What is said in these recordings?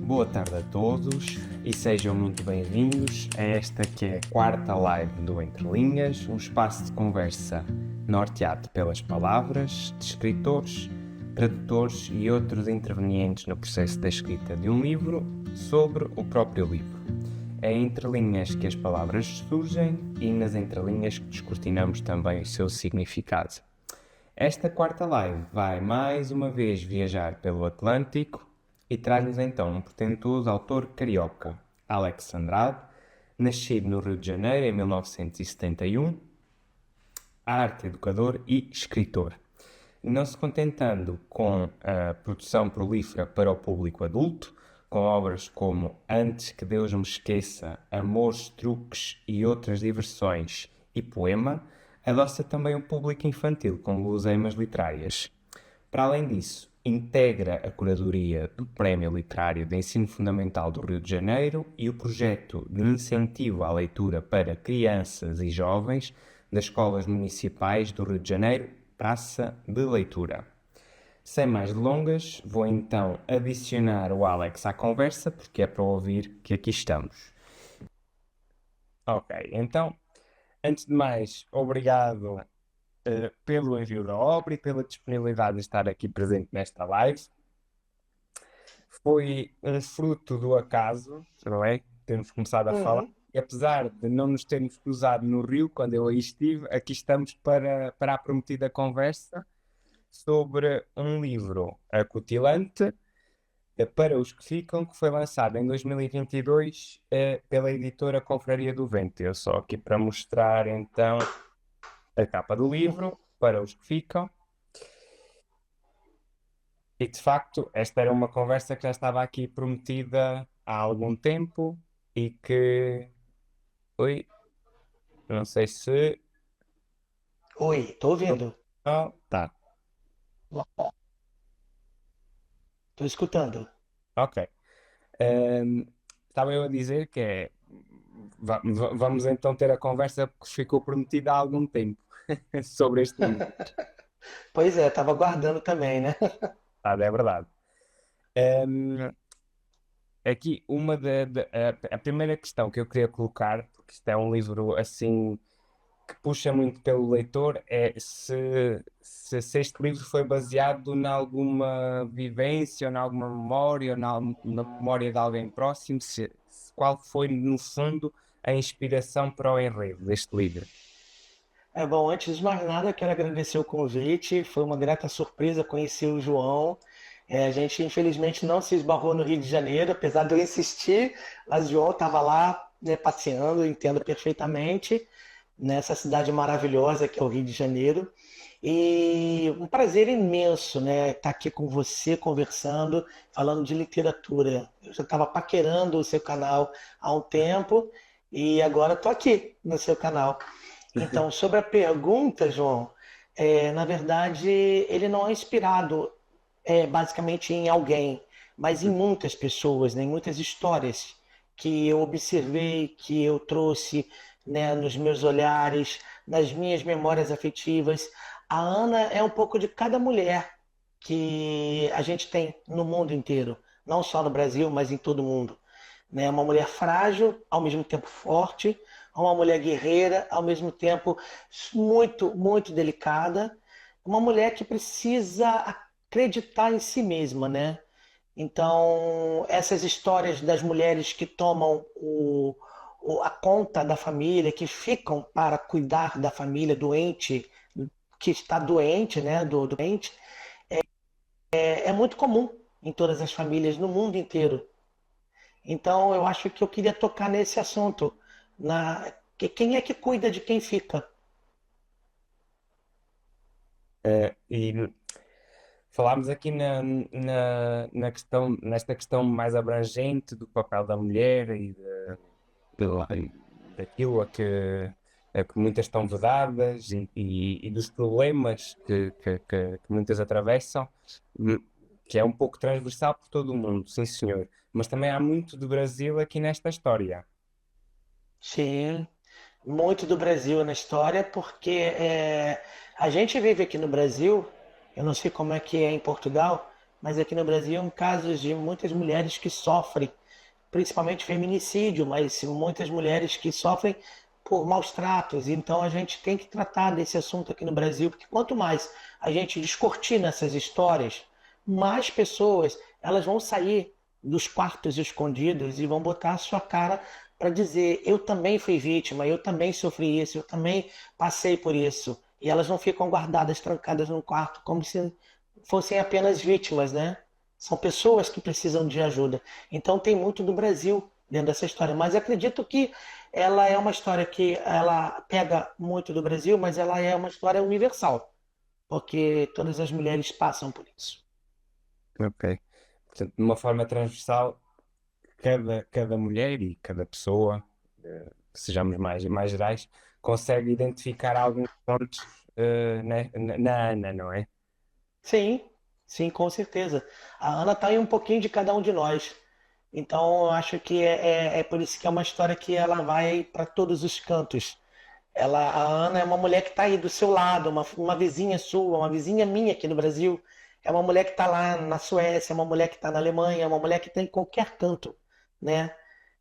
Boa tarde a todos e sejam muito bem-vindos a esta que é a quarta live do Entre Linhas, um espaço de conversa norteado pelas palavras de escritores, tradutores e outros intervenientes no processo da escrita de um livro sobre o próprio livro. É entre linhas que as palavras surgem e nas entrelinhas que descortinamos também o seu significado. Esta quarta live vai mais uma vez viajar pelo Atlântico e traz-nos então um portentoso autor carioca, Alex Andrade, nascido no Rio de Janeiro em 1971, arte educador e escritor. Não se contentando com a produção prolífera para o público adulto, com obras como Antes que Deus me esqueça, Amores, Truques e outras diversões e Poema, adoça também o público infantil com guloseimas literárias. Para além disso, integra a curadoria do Prémio Literário de Ensino Fundamental do Rio de Janeiro e o projeto de incentivo à leitura para crianças e jovens das escolas municipais do Rio de Janeiro, Praça de Leitura. Sem mais delongas, vou então adicionar o Alex à conversa, porque é para ouvir que aqui estamos. Ok, então, antes de mais, obrigado pelo envio da obra e pela disponibilidade de estar aqui presente nesta live. Foi um fruto do acaso, não é? Termos começado a falar. E apesar de não nos termos cruzado no Rio, quando eu aí estive, aqui estamos para a prometida conversa sobre um livro acutilante para os que ficam, que foi lançado em 2022 pela editora Confraria do Vento. Eu só aqui para mostrar então a capa do livro, para os que ficam. E de facto, esta era uma conversa que já estava aqui prometida há algum tempo e que. Oi, não sei se. Oi, tô ouvindo. Oh, tá, Tô escutando. ok. Estava eu a dizer que é. Vamos então ter a conversa que ficou prometida há algum tempo sobre este livro. Pois é, tava aguardando também, né? É verdade. Ahm, Aqui, a primeira questão que eu queria colocar, porque isto é um livro assim que puxa muito pelo leitor, é se este livro foi baseado em alguma vivência, ou em alguma memória, ou na memória de alguém próximo, qual foi, no fundo, a inspiração para o enredo deste livro. É bom, antes de mais nada, quero agradecer o convite. Foi uma grata surpresa conhecer o João. A gente, infelizmente, não se esbarrou no Rio de Janeiro, apesar de eu insistir, mas o João estava lá, né, passeando, eu entendo perfeitamente, nessa cidade maravilhosa que é o Rio de Janeiro. E um prazer imenso, né, estar aqui com você conversando, falando de literatura. Eu já estava paquerando o seu canal há um tempo e agora estou aqui no seu canal. Então, sobre a pergunta, João, na verdade, ele não é inspirado basicamente em alguém, mas em muitas pessoas, né, em muitas histórias que eu observei, que eu trouxe, né, nos meus olhares, nas minhas memórias afetivas. A Ana é um pouco de cada mulher que a gente tem no mundo inteiro, não só no Brasil, mas em todo o mundo, né? Uma mulher frágil, ao mesmo tempo forte, uma mulher guerreira, ao mesmo tempo muito, muito delicada, uma mulher que precisa acreditar em si mesma, né? Então, essas histórias das mulheres que tomam a conta da família, que ficam para cuidar da família doente, que está doente, né, do doente, é muito comum em todas as famílias no mundo inteiro. Então, eu acho que eu queria tocar nesse assunto, quem é que cuida de quem fica? E falámos aqui nesta questão mais abrangente do papel da mulher e daquilo a que muitas estão vedadas e dos problemas que muitas atravessam, hum, que é um pouco transversal por todo o mundo, sim senhor. Mas também há muito do Brasil aqui nesta história. Sim, muito do Brasil na história, porque a gente vive aqui no Brasil, eu não sei como é que é em Portugal, mas aqui no Brasil, casos de muitas mulheres que sofrem, principalmente feminicídio, mas muitas mulheres que sofrem por maus tratos. Então a gente tem que tratar desse assunto aqui no Brasil, porque quanto mais a gente descortina essas histórias, mais pessoas elas vão sair dos quartos escondidos e vão botar a sua cara para dizer: eu também fui vítima, eu também sofri isso, eu também passei por isso. E elas não ficam guardadas, trancadas num quarto, como se fossem apenas vítimas, né? São pessoas que precisam de ajuda. Então tem muito do Brasil dentro dessa história, mas acredito que ela é uma história que ela pega muito do Brasil, mas ela é uma história universal, porque todas as mulheres passam por isso. Ok. Portanto, de uma forma transversal, cada mulher e cada pessoa, que sejamos mais gerais, consegue identificar alguns pontos na Ana, não é? Sim, sim, com certeza. A Ana está em um pouquinho de cada um de nós. Então, eu acho que é por isso que é uma história que ela vai para todos os cantos. A Ana é uma mulher que está aí do seu lado, uma vizinha sua, uma vizinha minha aqui no Brasil. É uma mulher que está lá na Suécia, é uma mulher que está na Alemanha, é uma mulher que está em qualquer canto, né?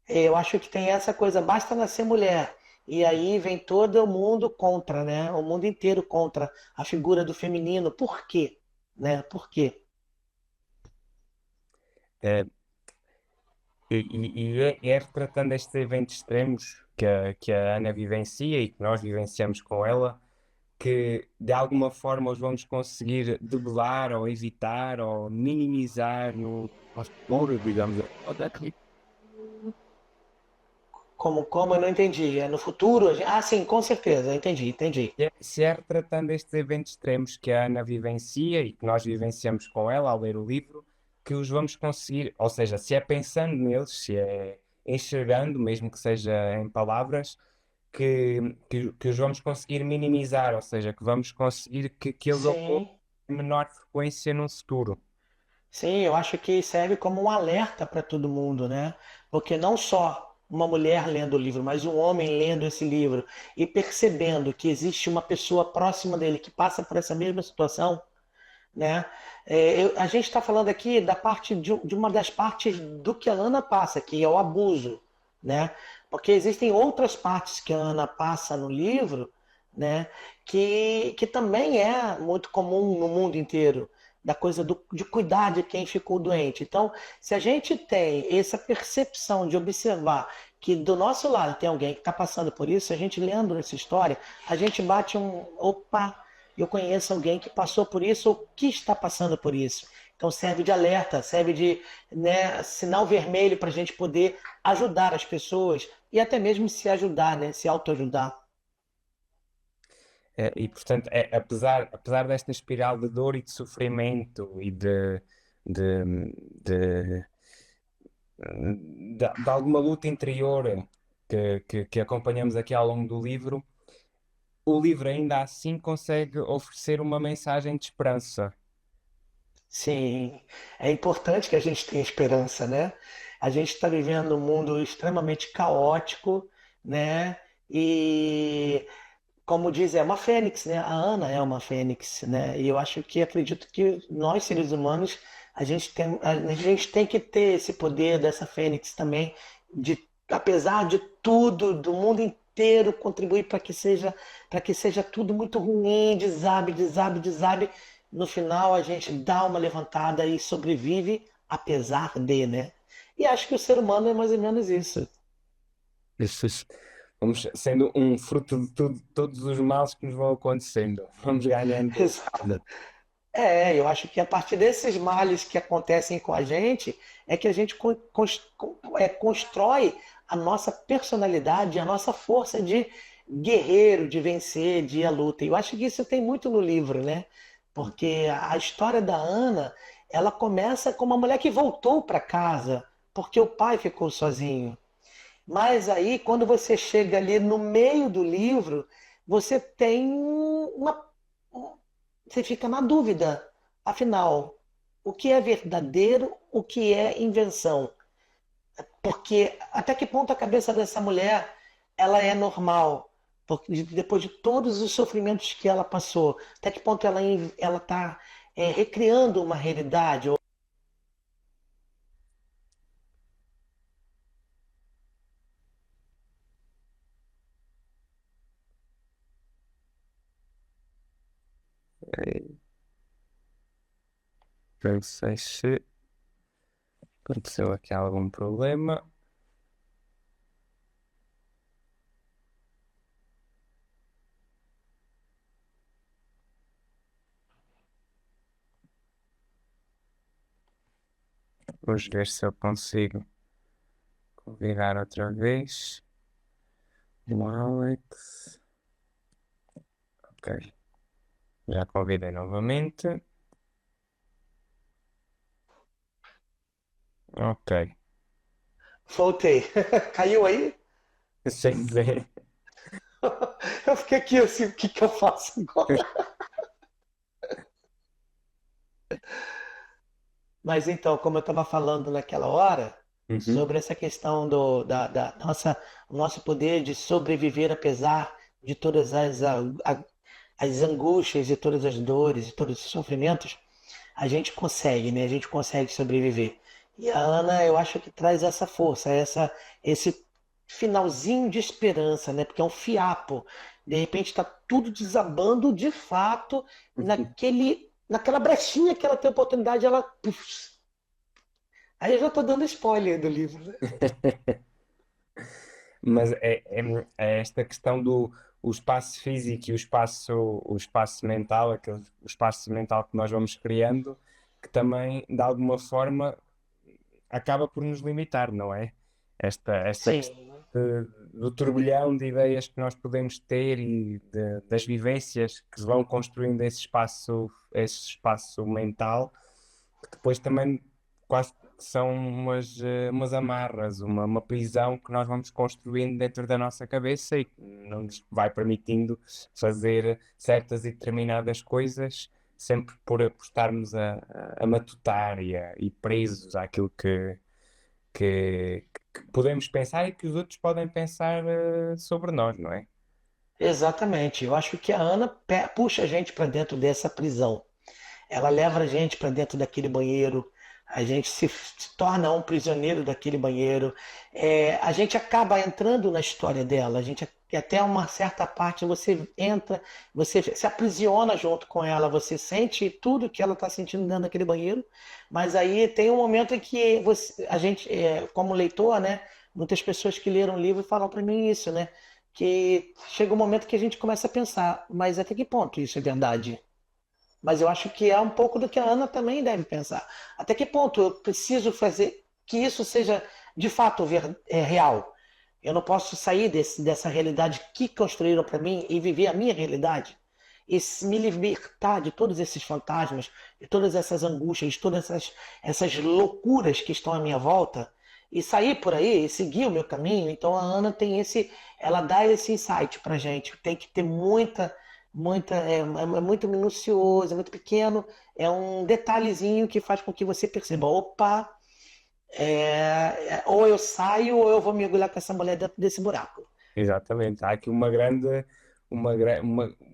Eu acho que tem essa coisa, basta nascer mulher. E aí vem todo mundo contra, né? O mundo inteiro contra a figura do feminino. Por quê? Né? Por quê? Eh, e é retratando estes eventos extremos que a Ana vivencia e que nós vivenciamos com ela, que de alguma forma os vamos conseguir debelar ou evitar ou minimizar no futuro, digamos. Como eu não entendi? É no futuro? Ah, sim, com certeza. Entendi, entendi. Se é retratando estes eventos extremos que a Ana vivencia e que nós vivenciamos com ela ao ler o livro, que os vamos conseguir, ou seja, se é pensando neles, se é enxergando, mesmo que seja em palavras, que os vamos conseguir minimizar, ou seja, que vamos conseguir que eles ocorram Sim, em menor frequência no futuro. sim, eu acho que serve como um alerta para todo mundo, né? Porque não só uma mulher lendo o livro, mas um homem lendo esse livro e percebendo que existe uma pessoa próxima dele que passa por essa mesma situação, né? A gente está falando aqui da parte de uma das partes do que a Ana passa, que é o abuso, né? Porque existem outras partes que a Ana passa no livro, né? Que também é muito comum no mundo inteiro, da coisa de cuidar de quem ficou doente. Então, se a gente tem essa percepção de observar que do nosso lado tem alguém que está passando por isso, a gente lendo essa história, a gente bate opa, eu conheço alguém que passou por isso ou que está passando por isso. Então serve de alerta, serve de, né, sinal vermelho para a gente poder ajudar as pessoas e até mesmo se ajudar, né, se autoajudar. E, portanto, apesar desta espiral de dor e de sofrimento e de, de, de alguma luta interior que acompanhamos aqui ao longo do livro, o livro ainda assim consegue oferecer uma mensagem de esperança. Sim, é importante que a gente tenha esperança, né? A gente está vivendo um mundo extremamente caótico, né? E como diz, é uma fênix, né? A Ana é uma fênix, né? E eu acho que acredito que nós, seres humanos, a gente tem que ter esse poder dessa fênix também, de, apesar de tudo, do mundo inteiro contribuir para que seja tudo muito ruim, desabe, desabe, desabe. No final a gente dá uma levantada e sobrevive apesar de, né? E acho que o ser humano é mais ou menos isso. Isso, vamos sendo um fruto de todos os males que nos vão acontecendo. Vamos ganhando calda. Eu acho que a partir desses males que acontecem com a gente, é que a gente constrói a nossa personalidade, a nossa força de guerreiro, de vencer, de ir à luta. E eu acho que isso tem muito no livro, né? Porque a história da Ana, ela começa com uma mulher que voltou para casa, porque o pai ficou sozinho. Mas aí, quando você chega ali no meio do livro, você tem uma você fica na dúvida. Afinal, o que é verdadeiro, o que é invenção? Porque até que ponto a cabeça dessa mulher ela é normal? Porque depois de todos os sofrimentos que ela passou, até que ponto ela está recriando uma realidade? Ok. Não sei se aconteceu aqui algum problema. Vamos ver se eu consigo convidar outra vez. O Alex. Ok. Já convidei novamente. Ok. Voltei. Caiu aí? Sem ver. Eu fiquei aqui assim, o que que eu faço agora? Mas então, como eu estava falando naquela hora, Uhum. sobre essa questão da nossa, o nosso poder de sobreviver apesar de todas as angústias e todas as dores e todos os sofrimentos, a gente consegue, né? A gente consegue sobreviver. E a Ana, eu acho que traz essa força, esse finalzinho de esperança, né? Porque é um fiapo. De repente está tudo desabando de fato, naquela brechinha que ela tem oportunidade, ela. Puf. Aí eu já tô dando spoiler do livro, né? Mas é esta questão do o espaço físico e o espaço mental, o espaço mental que nós vamos criando, que também, de alguma forma, acaba por nos limitar, não é? Esta questão Sim, do turbilhão de ideias que nós podemos ter e das vivências que vão construindo esse espaço mental, que depois também quase que são umas amarras, uma prisão que nós vamos construindo dentro da nossa cabeça e que não nos vai permitindo fazer certas e determinadas coisas sempre por estarmos a matutar e presos àquilo que, que podemos pensar e que os outros podem pensar sobre nós, não é? exatamente. Eu acho que a Ana puxa a gente para dentro dessa prisão. Ela leva a gente para dentro daquele banheiro, a gente se torna um prisioneiro daquele banheiro. A gente acaba entrando na história dela, a gente até uma certa parte você entra, você se aprisiona junto com ela, você sente tudo que ela está sentindo dentro daquele banheiro, mas aí tem um momento em que a gente, como leitor, né, muitas pessoas que leram o livro falam para mim isso, né, que chega um momento que a gente começa a pensar, mas até que ponto isso é verdade? Mas eu acho que é um pouco do que a Ana também deve pensar. Até que ponto eu preciso fazer que isso seja de fato real? Eu não posso sair dessa realidade que construíram para mim e viver a minha realidade e me libertar de todos esses fantasmas, de todas essas angústias, de todas essas loucuras que estão à minha volta e sair por aí e seguir o meu caminho. Então a Ana tem ela dá esse insight para gente. Tem que ter é muito minucioso, é muito pequeno, é um detalhezinho que faz com que você perceba, opa, ou eu saio ou eu vou mergulhar com essa mulher dentro desse buraco. Exatamente. Há aqui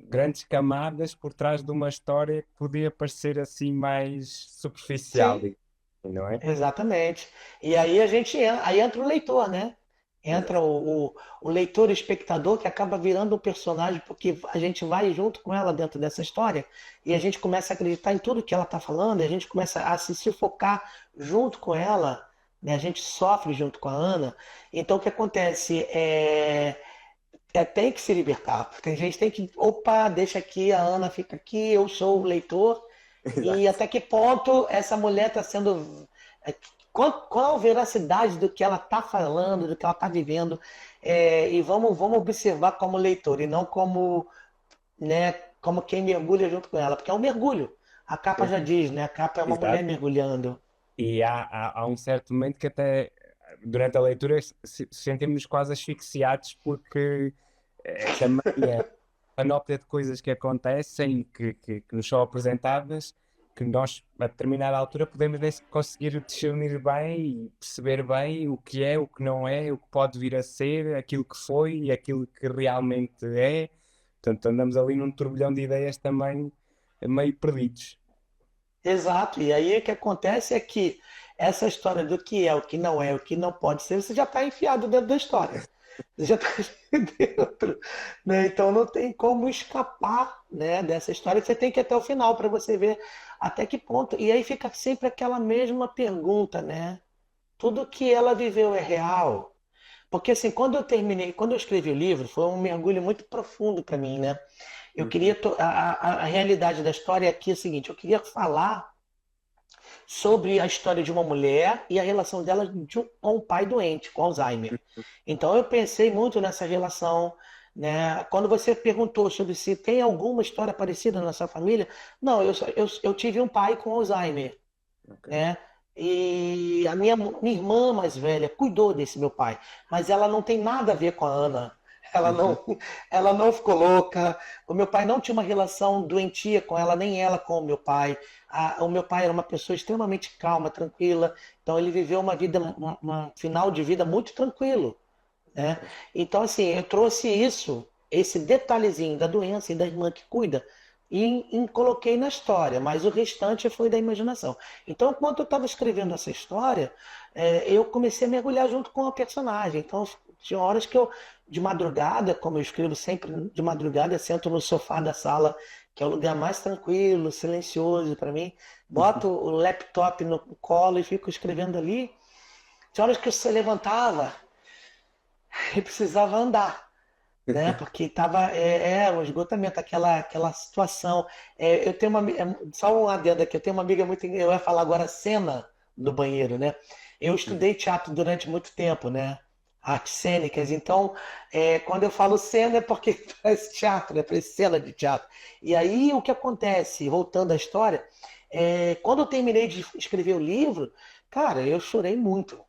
grandes camadas por trás de uma história que podia parecer assim mais superficial, Sim, digamos assim, não é? exatamente. E aí aí entra o leitor, né? Entra Exato. o leitor, o espectador, que acaba virando um personagem, porque a gente vai junto com ela dentro dessa história e a gente começa a acreditar em tudo que ela está falando, e a gente começa a se sufocar junto com ela, né? A gente sofre junto com a Ana. Então o que acontece tem que se libertar. Tem gente que tem que, opa, deixa aqui, a Ana fica aqui, eu sou o leitor. E Exato. até que ponto essa mulher está sendo. Qual a veracidade do que ela está falando, do que ela está vivendo? E vamos observar como leitor e não como, né, como quem mergulha junto com ela, porque é um mergulho. A capa já diz, né? A capa é uma mulher Exato. mergulhando. E há um certo momento que até durante a leitura sentimos-nos quase asfixiados porque também a panóplia de coisas que acontecem, que nos são apresentadas, que nós, a determinada altura, podemos conseguir discernir bem e perceber bem o que é, o que não é, o que pode vir a ser, aquilo que foi e aquilo que realmente é. Portanto, andamos ali num turbilhão de ideias também meio perdidos. Exato. E aí o que acontece é que essa história do que é, o que não é, o que não pode ser, você já está enfiado dentro da história. Você já está dentro, né? Então não tem como escapar, né, dessa história. Você tem que ir até o final para você ver até que ponto. E aí fica sempre aquela mesma pergunta, né? Tudo que ela viveu é real? Porque assim, quando eu escrevi o livro, foi um mergulho muito profundo para mim, né? Eu queria a realidade da história aqui é a seguinte, eu queria falar sobre a história de uma mulher e a relação dela com o pai doente, com Alzheimer. Então eu pensei muito nessa relação, né? Quando você perguntou sobre se tem alguma história parecida na sua família, não, eu tive um pai com Alzheimer, Ok. né? E a minha irmã mais velha cuidou desse meu pai, mas ela não tem nada a ver com a Ana. Ela Uhum. não, ela não ficou louca. O meu pai não tinha uma relação doentia com ela, nem ela com o meu pai. O meu pai era uma pessoa extremamente calma, tranquila. Então ele viveu uma vida, um final de vida muito tranquilo, né? Ok. Então, assim, eu trouxe isso, esse detalhezinho da doença e da irmã que cuida, e coloquei na história, mas o restante foi da imaginação. Então, enquanto eu estava escrevendo essa história, eu comecei a mergulhar junto com a personagem. Então, tinha horas que eu, de madrugada, como eu escrevo sempre de madrugada, eu sento no sofá da sala, que é o lugar mais tranquilo, silencioso para mim, boto o laptop no colo e fico escrevendo ali. Tinha horas que eu se levantava e precisava andar, né? Porque tava o esgotamento, aquela situação. Eu tenho só um adendo aqui, eu tenho uma amiga muito, eu ia falar agora cena do banheiro, né? Eu estudei teatro durante muito tempo, né? Artes cênicas, então quando eu falo cena é porque parece teatro, né? Parece cena de teatro. E aí o que acontece, voltando à história, quando eu terminei de escrever o livro, cara, eu chorei muito,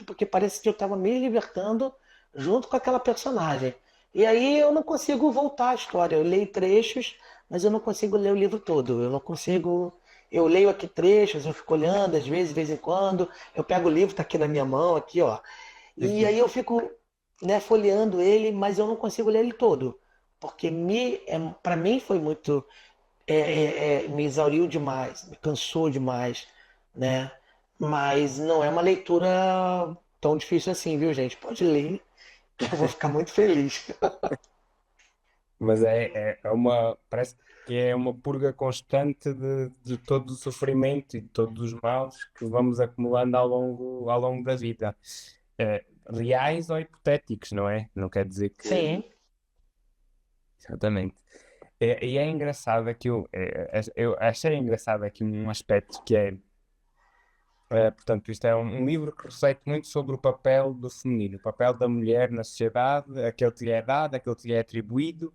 porque parece que eu estava me libertando junto com aquela personagem. E aí eu não consigo voltar à história. Eu leio trechos, mas eu não consigo ler o livro todo. Eu não consigo. Eu leio aqui trechos, eu fico olhando, às vezes, de vez em quando. Eu pego o livro, tá aqui na minha mão, aqui, ó. E aí eu fico, né, folheando ele, mas eu não consigo ler ele todo. Porque para mim foi muito. Me exauriu demais, me cansou demais, né? Mas não é uma leitura tão difícil assim, viu, gente? Pode ler, que eu vou ficar muito feliz. Mas é uma, parece que é uma purga constante de todo o sofrimento e de todos os males que vamos acumulando ao longo da vida. Reais ou hipotéticos, não é? Não quer dizer que. Sim, Exatamente. E é engraçado aqui, eu achei engraçado aqui um aspecto que é, portanto, isto é um livro que reflete muito sobre o papel do feminino, o papel da mulher na sociedade, aquele que lhe é dado, aquele que lhe é atribuído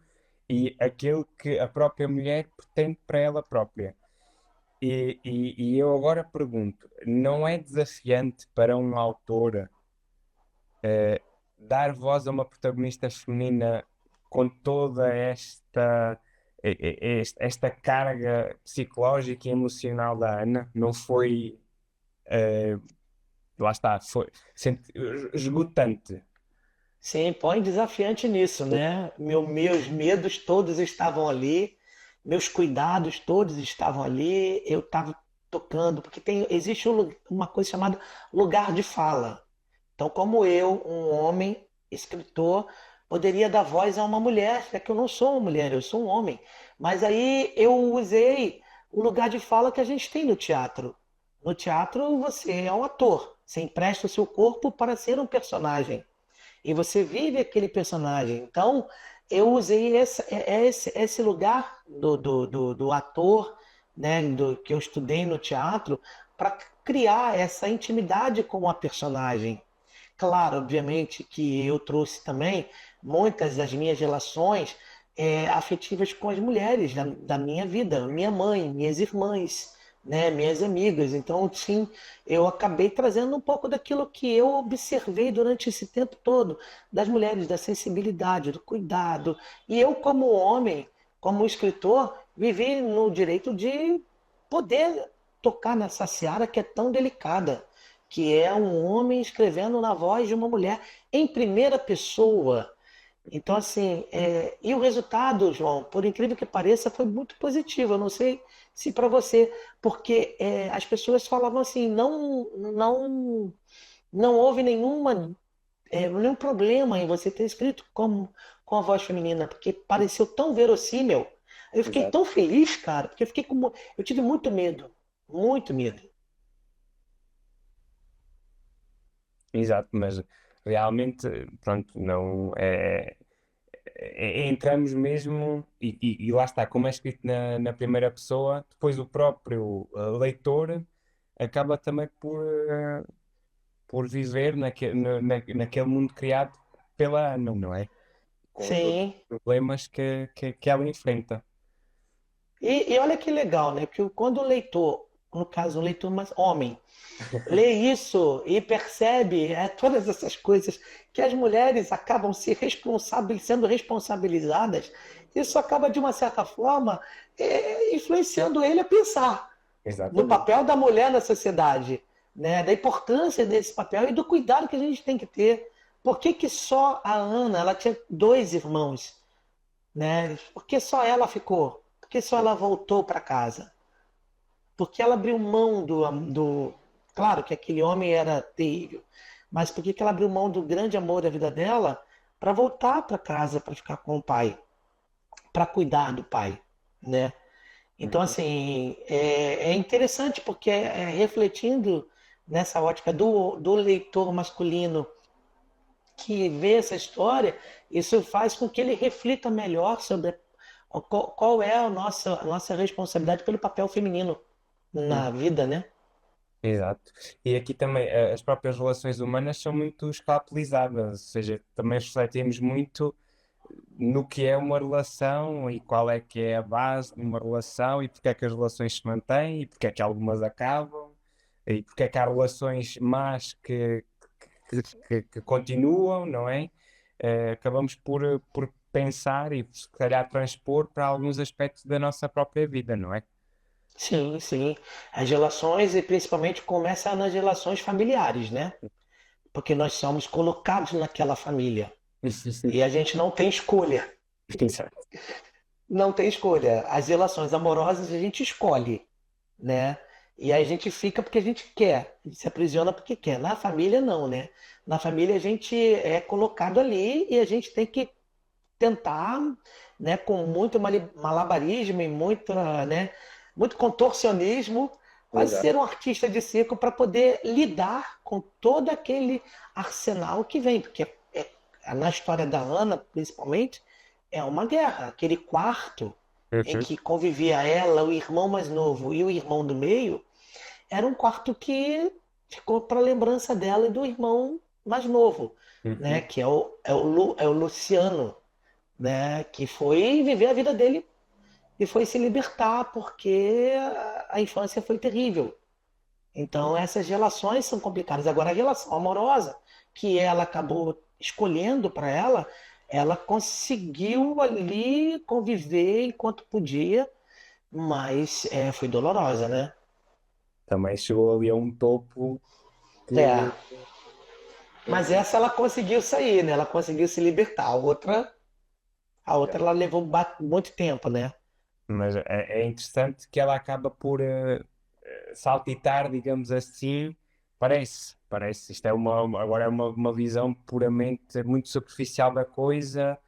e aquele que a própria mulher pretende para ela própria. E eu agora pergunto, não é desafiante para um autor dar voz a uma protagonista feminina com toda esta carga psicológica e emocional da Ana? Não foi, eh, lá está, foi esgotante. sim, põe desafiante nisso, né? Meus medos todos estavam ali, meus cuidados todos estavam ali, eu estava tocando, porque existe uma coisa chamada lugar de fala. Então, como eu, um homem, escritor, poderia dar voz a uma mulher, já que eu não sou uma mulher, eu sou um homem. Mas aí eu usei o lugar de fala que a gente tem no teatro. No teatro, você é um ator, você empresta o seu corpo para ser um personagem. E você vive aquele personagem. Então, eu usei esse lugar do ator, né, que eu estudei no teatro, para criar essa intimidade com a personagem. Claro, obviamente, que eu trouxe também muitas das minhas relações afetivas com as mulheres da minha vida, minha mãe, minhas irmãs, né, minhas amigas. Então, sim, eu acabei trazendo um pouco daquilo que eu observei durante esse tempo todo, das mulheres, da sensibilidade, do cuidado. E eu, como homem, como escritor, vivi no direito de poder tocar nessa seara que é tão delicada, que é um homem escrevendo na voz de uma mulher em primeira pessoa. Então, assim, e o resultado, João, por incrível que pareça, foi muito positivo. Eu não sei se para você, porque as pessoas falavam assim, não houve nenhum problema em você ter escrito com a voz feminina, porque pareceu tão verossímil. Eu fiquei Exato. tão feliz, cara, porque eu tive muito medo, muito medo. Exato, mas realmente, pronto, não entramos mesmo, e lá está, como é escrito na primeira pessoa, depois o próprio leitor acaba também por viver naquele mundo criado pela Ana, não é? Com todos Sim. os problemas que ela enfrenta. E olha que legal, né? Que quando o leitor, no caso o leitor mais homem, lê isso e percebe todas essas coisas que as mulheres acabam sendo responsabilizadas, isso acaba, de uma certa forma, influenciando ele a pensar no Exatamente. papel da mulher na sociedade, né? Da importância desse papel e do cuidado que a gente tem que ter. Por que que só a Ana, ela tinha dois irmãos, né? Por que só ela ficou? Por que só ela voltou para casa? Porque ela abriu mão do. Claro que aquele homem era terrível, mas por que que ela abriu mão do grande amor da vida dela para voltar para casa, para ficar com o pai, para cuidar do pai, né? Então, Uhum. assim, é interessante porque refletindo nessa ótica do leitor masculino que vê essa história, isso faz com que ele reflita melhor sobre qual é a nossa responsabilidade pelo papel feminino Uhum. na vida, né? Exato. E aqui também as próprias relações humanas são muito escalpelizadas, ou seja, também refletimos muito no que é uma relação e qual é que é a base de uma relação e porque é que as relações se mantêm e porque é que algumas acabam e porque é que há relações más que continuam, não é? Acabamos por pensar e se calhar transpor para alguns aspectos da nossa própria vida, não é? Sim, sim. As relações, e principalmente começa nas relações familiares, né? Porque nós somos colocados naquela família e a gente não tem escolha. Exato. Não tem escolha. As relações amorosas a gente escolhe, né? E aí a gente fica porque a gente quer, a gente se aprisiona porque quer. Na família, não, né? Na família a gente é colocado ali e a gente tem que tentar, né, com muito malabarismo e muito contorcionismo, quase Exato. ser um artista de circo para poder lidar com todo aquele arsenal que vem, porque na história da Ana, principalmente, é uma guerra. Aquele quarto em Uhum, que convivia ela, o irmão mais novo e o irmão do meio, era um quarto que ficou para lembrança dela e do irmão mais novo, né? uhum. Que é o Luciano, né? Que foi viver a vida dele e foi se libertar porque a infância foi terrível. Então essas relações são complicadas. Agora a relação amorosa que ela acabou escolhendo para ela, ela conseguiu ali conviver enquanto podia, mas foi dolorosa, né? Também chegou ali a um topo É, que. mas essa ela conseguiu sair, né? Ela conseguiu se libertar. A outra ela levou muito tempo, né? Mas é interessante que ela acaba por saltitar, digamos assim. Parece. Isto é agora é uma visão puramente muito superficial da coisa.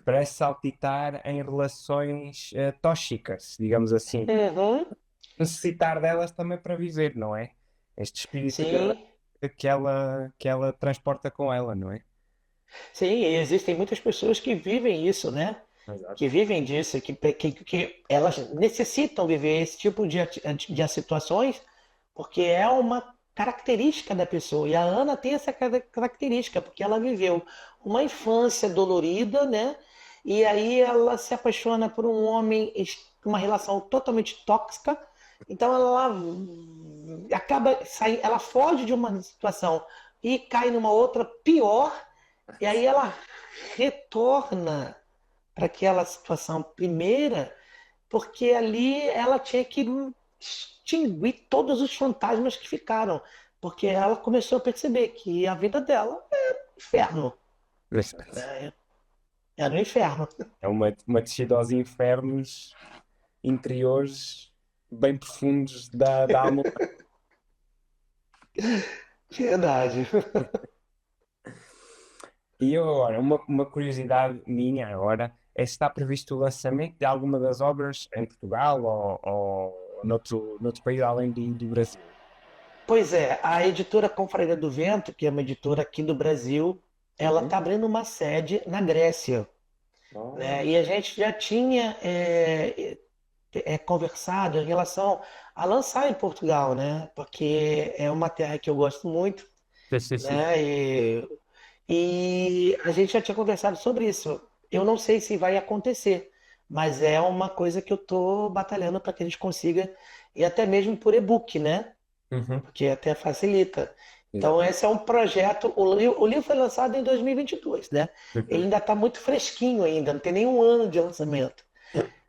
Parece saltitar em relações tóxicas, digamos assim. Uhum. Necessitar delas também para viver, não é? Este espírito Sim, que ela transporta com ela, não é? sim, e existem muitas pessoas que vivem isso, né? Que Exato. vivem disso, que elas necessitam viver esse tipo de situações, porque é uma característica da pessoa. E a Ana tem essa característica, porque ela viveu uma infância dolorida, né? E aí ela se apaixona por um homem, uma relação totalmente tóxica. Então ela acaba saindo, ela foge de uma situação e cai numa outra pior, e aí ela retorna para aquela situação primeira, porque ali ela tinha que extinguir todos os fantasmas que ficaram, porque ela começou a perceber que a vida dela é um inferno, né? Era um inferno. É uma descida aos infernos interiores bem profundos da alma. Verdade. E eu agora, uma curiosidade minha agora, é se está previsto o lançamento de alguma das obras em Portugal ou noutro país além do Brasil. Pois é, a editora Confraria do Vento, que é uma editora aqui do Brasil, ela Uhum. está abrindo uma sede na Grécia, Oh, né? E a gente já tinha conversado em relação a lançar em Portugal, né? Porque é uma terra que eu gosto muito, sim, sim, sim. né? E a gente já tinha conversado sobre isso. Eu não sei se vai acontecer, mas é uma coisa que eu estou batalhando para que a gente consiga, e até mesmo por e-book, né? Uhum. Porque até facilita. Então, Exato. esse é um projeto. O livro foi lançado em 2022, né? Ele Uhum. ainda está muito fresquinho ainda, não tem nenhum ano de lançamento.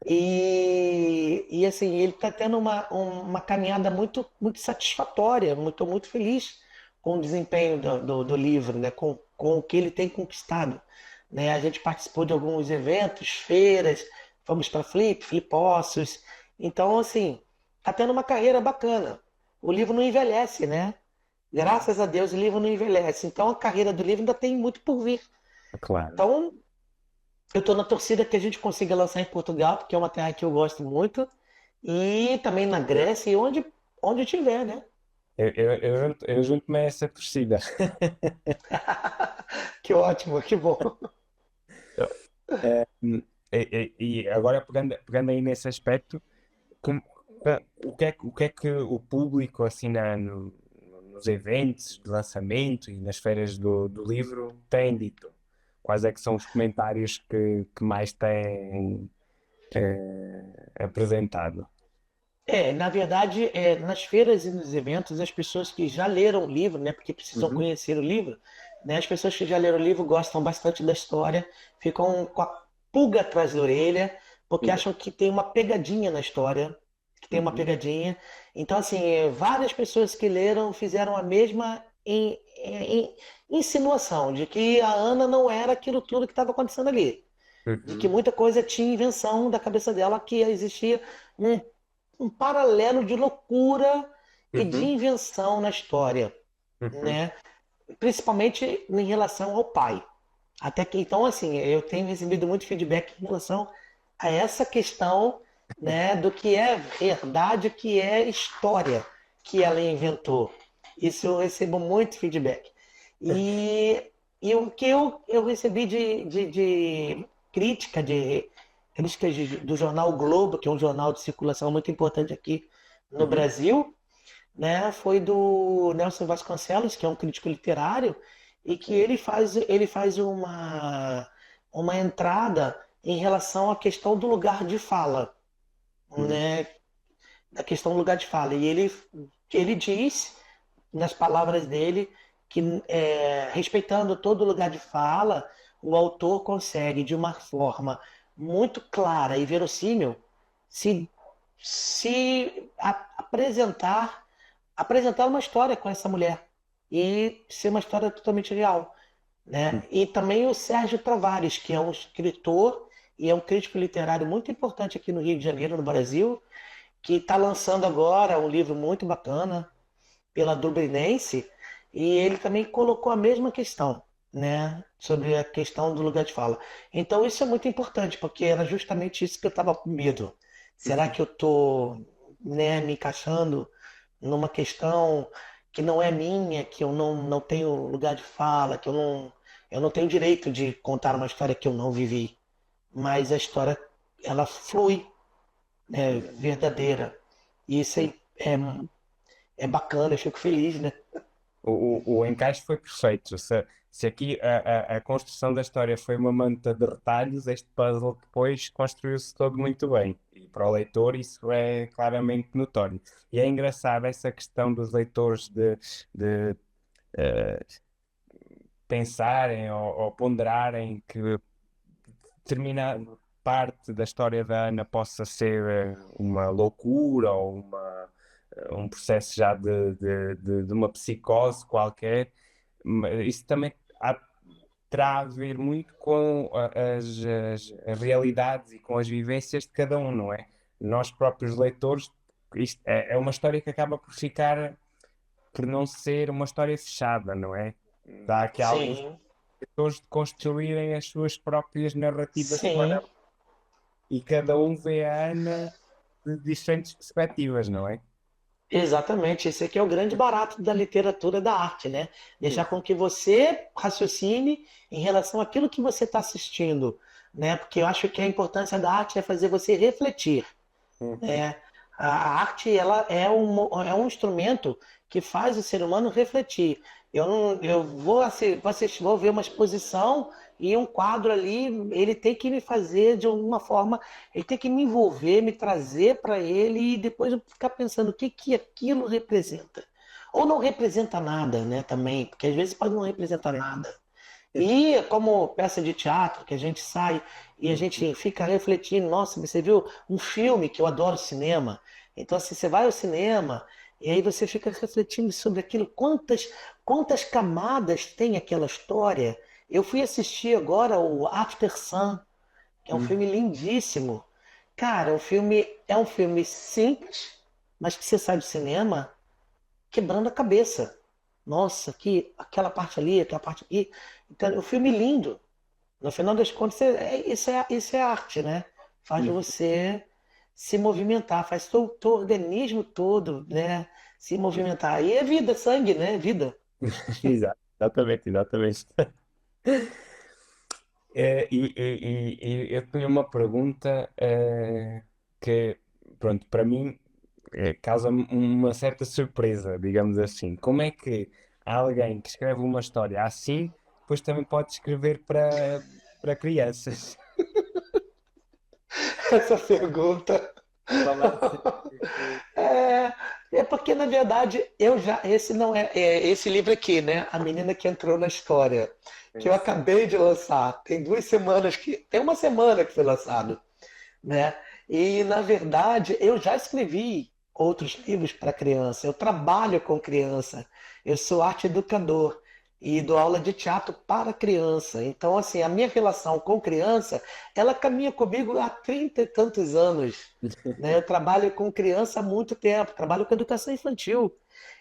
E assim, ele está tendo uma caminhada muito satisfatória, muito feliz com o desempenho do livro, né? Com o que ele tem conquistado. Né? A gente participou de alguns eventos, feiras, fomos para Flipossos. Então, assim, está tendo uma carreira bacana. O livro não envelhece, né? Graças a Deus o livro não envelhece. Então a carreira do livro ainda tem muito por vir. Claro. Então eu estou na torcida que a gente consiga lançar em Portugal, porque é uma terra que eu gosto muito, e também na Grécia e onde tiver, né? Eu junto-me a essa torcida. Que ótimo, que bom. E agora, pegando aí nesse aspecto, como- o que é que o público, assim, nos eventos de lançamento e nas feiras do livro tem dito? Quais é que são os comentários que mais têm apresentado? Na verdade, nas feiras e nos eventos, as pessoas que já leram o livro, né, porque precisam Uhum, conhecer o livro, né, as pessoas que já leram o livro gostam bastante da história, ficam com a pulga atrás da orelha, porque exato. acham que tem uma pegadinha na história, que tem uma Uhum, pegadinha. Então, assim, várias pessoas que leram fizeram a mesma insinuação de que a Ana não era aquilo tudo que estava acontecendo ali, de que uhum, muita coisa tinha invenção da cabeça dela, que existia um paralelo de loucura e de uhum, invenção na história, uhum. né? Principalmente em relação ao pai. Até que então, assim, eu tenho recebido muito feedback em relação a essa questão, né, do que é verdade, o que é história que ela inventou. Isso eu recebo muito feedback. E, e o que eu recebi de crítica, de críticas do jornal o Globo, que é um jornal de circulação muito importante aqui no Uhum. Brasil, né, foi do Nelson Vasconcelos, que é um crítico literário, e que ele faz uma entrada em relação à questão do lugar de fala, Uhum. né, da questão do lugar de fala. E ele diz, nas palavras dele, que respeitando todo lugar de fala, o autor consegue, de uma forma muito clara e verossímil, se, apresentar uma história com essa mulher e ser uma história totalmente real, né? E também o Sérgio Tavares, que é um escritor e é um crítico literário muito importante aqui no Rio de Janeiro, no Brasil, que está lançando agora um livro muito bacana pela Dublinense, e ele também colocou a mesma questão, né, sobre a questão do lugar de fala. Então isso é muito importante, porque era justamente isso que eu estava com medo. Será que eu estou, né, me encaixando numa questão que não é minha, que eu não tenho lugar de fala, que eu não tenho direito de contar uma história que eu não vivi, mas a história ela flui, é verdadeira. E isso aí é bacana, eu fico feliz, né? O encaixe foi perfeito. Se aqui a construção da história foi uma manta de retalhos, este puzzle depois construiu-se todo muito bem. E para o leitor isso é claramente notório. E é engraçado essa questão dos leitores de, eh, pensarem ou ponderarem que determinada parte da história da Ana possa ser uma loucura ou um processo já de uma psicose qualquer. Isso também terá a ver muito com as realidades e com as vivências de cada um, não é? Nós próprios leitores isto é uma história que acaba por ficar, por não ser uma história fechada, não é? Dá aqui alguns Sim, pessoas de construírem as suas próprias narrativas sim. e cada um vê a Ana de diferentes perspectivas, não é? Exatamente, esse aqui é o grande barato da literatura da arte, né? Deixar com que você raciocine em relação àquilo que você está assistindo, né? Porque eu acho que a importância da arte é fazer você refletir, Uhum. né? A arte ela é um instrumento que faz o ser humano refletir. Eu não, eu vou ver uma exposição e um quadro ali, ele tem que me fazer de alguma forma, ele tem que me envolver, me trazer para ele e depois eu ficar pensando o que que aquilo representa. Ou não representa nada, né, também, porque às vezes pode não representar nada. E como peça de teatro, que a gente sai e a gente fica refletindo, nossa, você viu um filme que eu adoro cinema. Então, assim, você vai ao cinema e aí você fica refletindo sobre aquilo, quantas camadas tem aquela história. Eu fui assistir agora o After Sun, que é um Uhum. filme lindíssimo. Cara, é um filme simples, mas que você sai do cinema quebrando a cabeça. Nossa, aquela parte ali, aquela parte aqui. Então, o filme lindo. No final das contas, isso é arte, né? Faz você se movimentar, faz o organismo todo, né? Se movimentar. E é vida, sangue, né? É vida. Exatamente, exatamente. E eu tenho uma pergunta que, pronto, para mim causa-me uma certa surpresa, digamos assim. Como é que alguém que escreve uma história assim, depois também pode escrever para crianças? Essa pergunta. Falasse. É, é porque, na verdade, eu já. Esse não esse livro aqui, né? A Menina que Entrou na História, que eu acabei de lançar. Tem 2 semanas que. Tem uma semana que foi lançado, né? E, na verdade, eu já escrevi outros livros para criança. Eu trabalho com criança. Eu sou arte educador e dou aula de teatro para criança. Então, assim, a minha relação com criança, ela caminha comigo há 30 e tantos anos, né? Eu trabalho com criança há muito tempo, trabalho com educação infantil.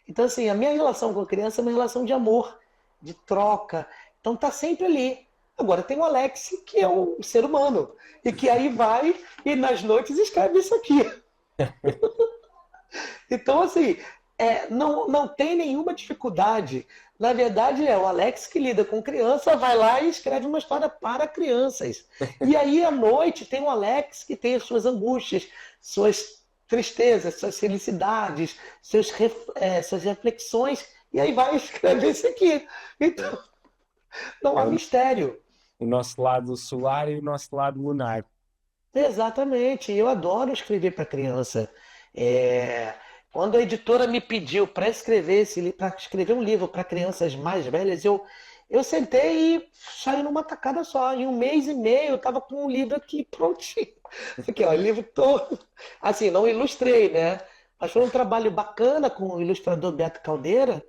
Então, assim, a minha relação com criança é uma relação de amor, de troca. Então, tá sempre ali. Agora tem o Alex, que é um ser humano, e que aí vai e nas noites escreve isso aqui. Então, assim, não tem nenhuma dificuldade. Na verdade, é o Alex que lida com criança, vai lá e escreve uma história para crianças. E aí, à noite, tem o Alex que tem as suas angústias, suas tristezas, suas felicidades, suas reflexões, e aí vai escrever isso aqui. Então, não É há mistério. o nosso lado solar e o nosso lado lunar. Exatamente, eu adoro escrever para criança. É, quando a editora me pediu para escrever para escrever um livro para crianças mais velhas, eu sentei e saí numa tacada só. Em 1 mês e meio eu estava com um livro aqui prontinho. Aqui, ó, o livro todo. Assim, não ilustrei, né? Mas foi um trabalho bacana com o ilustrador Beto Caldeira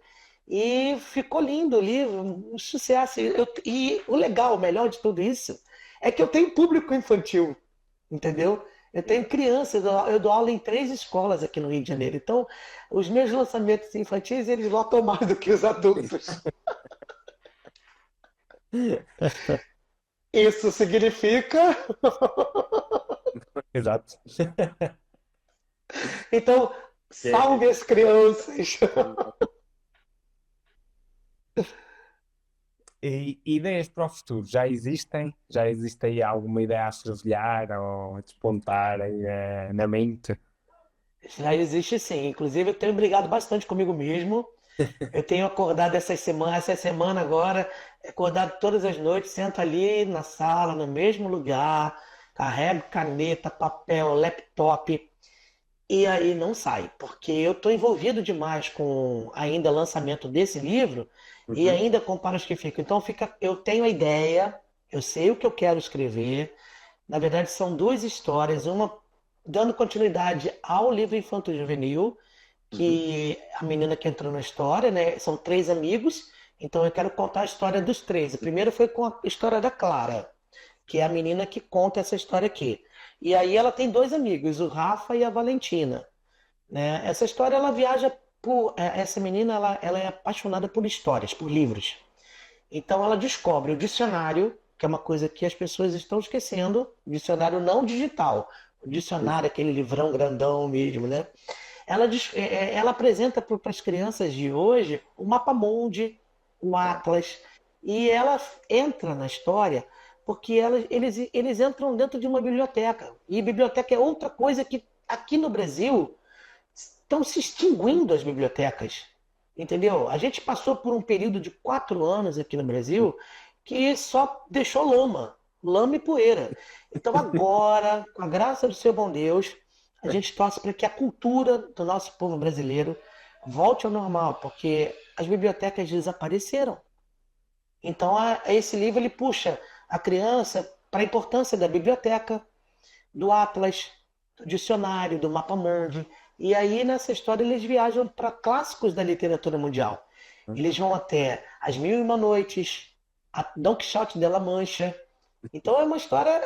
e ficou lindo o livro, um sucesso. E o legal, o melhor de tudo isso, é que eu tenho público infantil. Entendeu? Eu tenho crianças, eu dou aula em 3 escolas aqui no Rio de Janeiro. Então, os meus lançamentos infantis, eles lotam mais do que os adultos. Isso significa. Exato. Então, É, salve as crianças. e ideias para o futuro já existem? Já existe aí alguma ideia a fervilhar ou a despontar aí, na mente? Já existe sim. Inclusive, eu tenho brigado bastante comigo mesmo. Eu tenho acordado essa semana agora, acordado todas as noites, sento ali na sala, no mesmo lugar, carrego caneta, papel, laptop. E aí não sai, porque eu estou envolvido demais com ainda o lançamento desse livro e Uhum. ainda com para os que ficam. Então eu tenho a ideia, eu sei o que eu quero escrever. Na verdade, são 2 histórias, uma dando continuidade ao livro Infanto Juvenil, Uhum. que a menina que entrou na história, né? São 3 amigos, então eu quero contar a história dos 3. A primeira foi com a história da Clara, que é a menina que conta essa história aqui. E aí ela tem 2 amigos, o Rafa e a Valentina. né? Essa história ela viaja essa menina ela é apaixonada por histórias, por livros. Então ela descobre o dicionário, que é uma coisa que as pessoas estão esquecendo, dicionário não digital, o dicionário, aquele livrão grandão mesmo, né? Ela apresenta para as crianças de hoje o mapa mundi, o Atlas, e ela entra na história porque eles entram dentro de uma biblioteca. E biblioteca é outra coisa que aqui no Brasil estão se extinguindo as bibliotecas. Entendeu? A gente passou por um período de 4 anos aqui no Brasil que só deixou lama, lama e poeira. Então agora, com a graça do seu bom Deus, a gente torce para que a cultura do nosso povo brasileiro volte ao normal, porque as bibliotecas desapareceram. Então esse livro ele puxa a criança para a importância da biblioteca, do Atlas, do dicionário, do mapa mundi. E aí nessa história eles viajam para clássicos da literatura mundial. Eles vão até As Mil e Uma Noites, a Dom Quixote de La Mancha. Então é uma história,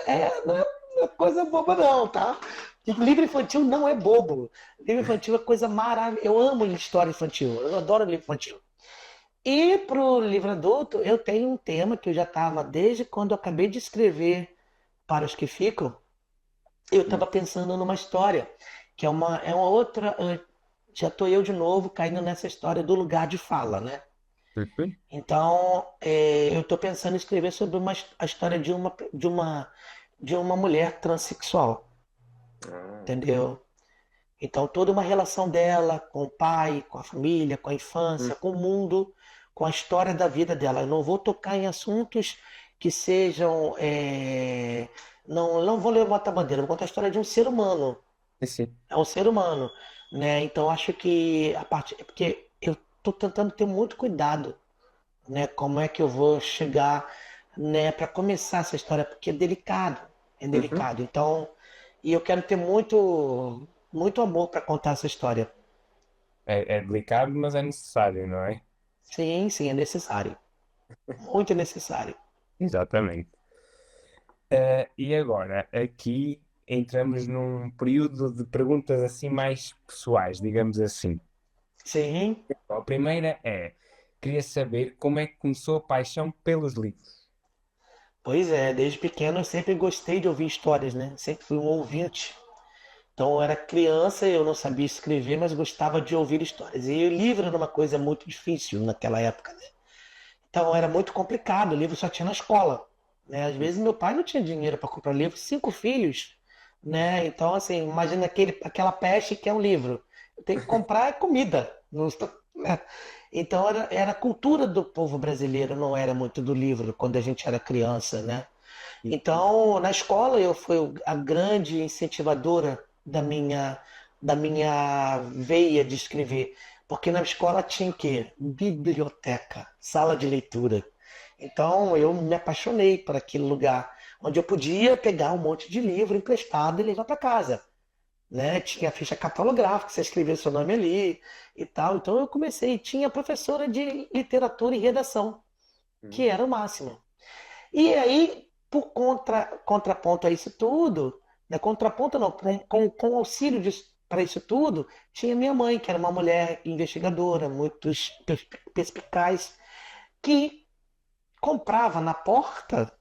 não é uma coisa boba não, tá? E livro infantil não é bobo. Livro infantil é coisa maravilhosa. Eu amo história infantil, eu adoro livro infantil. E para o livro adulto, eu tenho um tema que eu já estava desde quando eu acabei de escrever Para os que Ficam, eu estava pensando numa história, que é uma outra. Já estou eu de novo caindo nessa história do lugar de fala, né? Uhum. Então, eu estou pensando em escrever sobre a história de uma mulher transexual, Ah, entendeu? Então, toda uma relação dela com o pai, com a família, com a hum, infância, com o mundo, com a história da vida dela. Eu não vou tocar em assuntos que sejam. Não vou levantar bandeira, vou contar a história de um ser humano. sim. É um ser humano, né? Então, acho que a parte. É porque eu estou tentando ter muito cuidado, né? Como é que eu vou chegar, né, para começar essa história, porque é delicado, é Uhum. delicado. Então, e eu quero ter muito, muito amor para contar essa história. É delicado, mas é necessário, não é? Sim, sim, é necessário. Muito necessário. Exatamente. E agora, aqui entramos num período de perguntas assim mais pessoais, digamos assim. Sim, A primeira é, queria saber como é que começou a paixão pelos livros. pois é, desde pequeno eu sempre gostei de ouvir histórias, né? Sempre fui um ouvinte. Então eu era criança, eu não sabia escrever, mas gostava de ouvir histórias. E o livro era uma coisa muito difícil naquela época, né? Então era muito complicado, o livro só tinha na escola, né? Às vezes meu pai não tinha dinheiro para comprar livro, 5 filhos, né? Então assim, imagina aquela peste que é um livro. Eu tenho que comprar comida, né? Então era a cultura do povo brasileiro, não era muito do livro quando a gente era criança, né? Então, na escola eu fui a grande incentivadora da minha veia de escrever, porque na escola tinha o quê? Biblioteca, sala de leitura. Então, eu me apaixonei por aquele lugar onde eu podia pegar um monte de livro emprestado e levar para casa, né? Tinha a ficha catalográfica, você escrevia seu nome ali e tal. Então, eu comecei, tinha professora de literatura e redação, que Uhum. era o máximo. E aí, por contraponto a isso tudo, né, contraponto não, com auxílio para isso tudo, tinha minha mãe, que era uma mulher investigadora, muito perspicaz, que comprava na porta